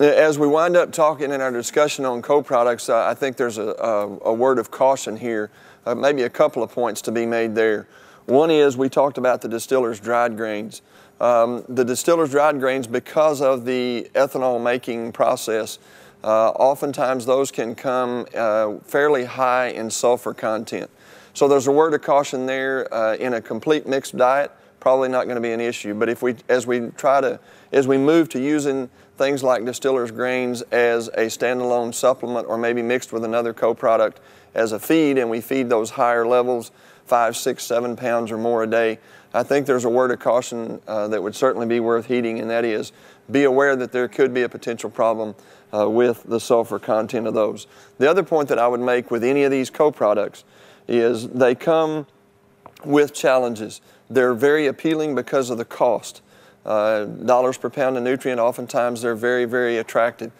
As we wind up talking in our discussion on co-products, I think there's a word of caution here, maybe a couple of points to be made there. One is we talked about the distiller's dried grains. The distiller's dried grains, because of the ethanol making process, oftentimes those can come fairly high in sulfur content. So there's a word of caution there. In a complete mixed diet, probably not going to be an issue. But if as we move to using things like distiller's grains as a standalone supplement, or maybe mixed with another co-product as a feed, and we feed those higher levels, 5, 6, 7 pounds or more a day, I think there's a word of caution that would certainly be worth heeding, and that is be aware that there could be a potential problem with the sulfur content of those. The other point that I would make with any of these co-products is they come with challenges. They're very appealing because of the cost. Dollars per pound of nutrient, oftentimes they're very, very attractive.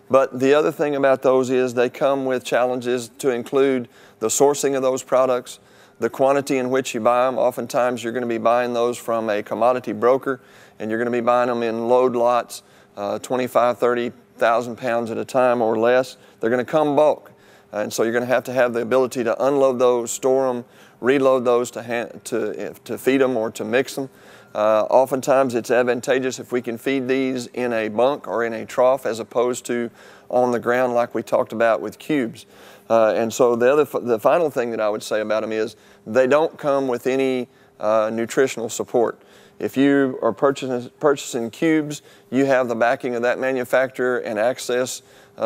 But the other thing about those is they come with challenges to include the sourcing of those products, the quantity in which you buy them. Oftentimes you're going to be buying those from a commodity broker, and you're going to be buying them in load lots, 25, 30,000 pounds at a time or less. They're going to come bulk. And so you're going to have the ability to unload those, store them, reload those to feed them or to mix them. Oftentimes it's advantageous if we can feed these in a bunk or in a trough as opposed to on the ground like we talked about with cubes. And so the final thing that I would say about them is they don't come with any nutritional support. If you are purchasing cubes, you have the backing of that manufacturer and access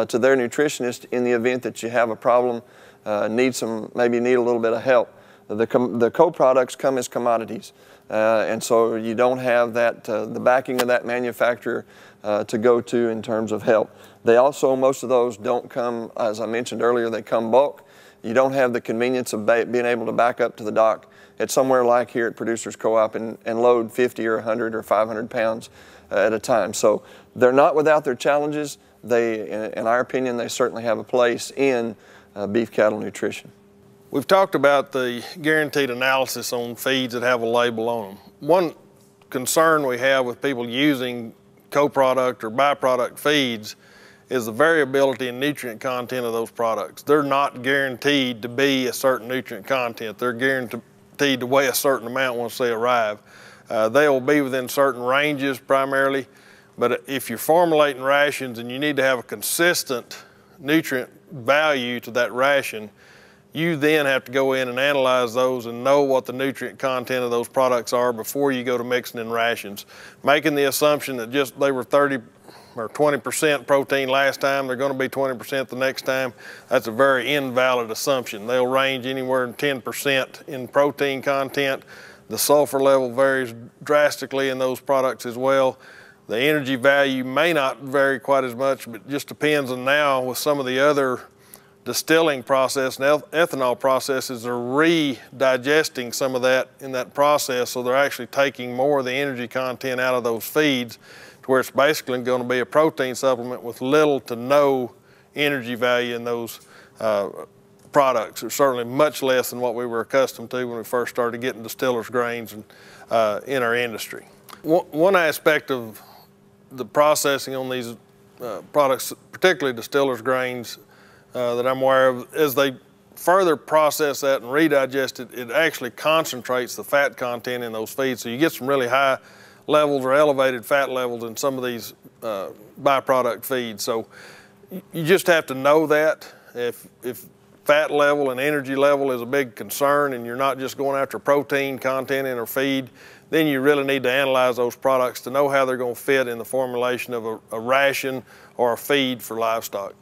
to their nutritionist in the event that you have a problem, maybe need a little bit of help. The co-products come as commodities, and so you don't have the backing of that manufacturer to go to in terms of help. They also, most of those don't come, as I mentioned earlier, they come bulk. You don't have the convenience of being able to back up to the dock at somewhere like here at Producers Co-op and load 50 or 100 or 500 pounds at a time. So they're not without their challenges. In our opinion, they certainly have a place in beef cattle nutrition. We've talked about the guaranteed analysis on feeds that have a label on them. One concern we have with people using co-product or byproduct feeds is the variability in nutrient content of those products. They're not guaranteed to be a certain nutrient content. They're guaranteed to weigh a certain amount once they arrive. They'll be within certain ranges primarily, but if you're formulating rations and you need to have a consistent nutrient value to that ration, you then have to go in and analyze those and know what the nutrient content of those products are before you go to mixing in rations. Making the assumption that just they were 30 or 20% protein last time, they're going to be 20% the next time, that's a very invalid assumption. They'll range anywhere in 10% in protein content. The sulfur level varies drastically in those products as well. The energy value may not vary quite as much, but it just depends on now with some of the other distilling process and ethanol processes are re-digesting some of that in that process, so they're actually taking more of the energy content out of those feeds to where it's basically going to be a protein supplement with little to no energy value in those products. It's certainly much less than what we were accustomed to when we first started getting distiller's grains in our industry. One aspect of the processing on these products, particularly distiller's grains, that I'm aware of, as they further process that and redigest it, it actually concentrates the fat content in those feeds. So you get some really high levels or elevated fat levels in some of these byproduct feeds. So you just have to know that. If fat level and energy level is a big concern and you're not just going after protein content in a feed, then you really need to analyze those products to know how they're going to fit in the formulation of a ration or a feed for livestock.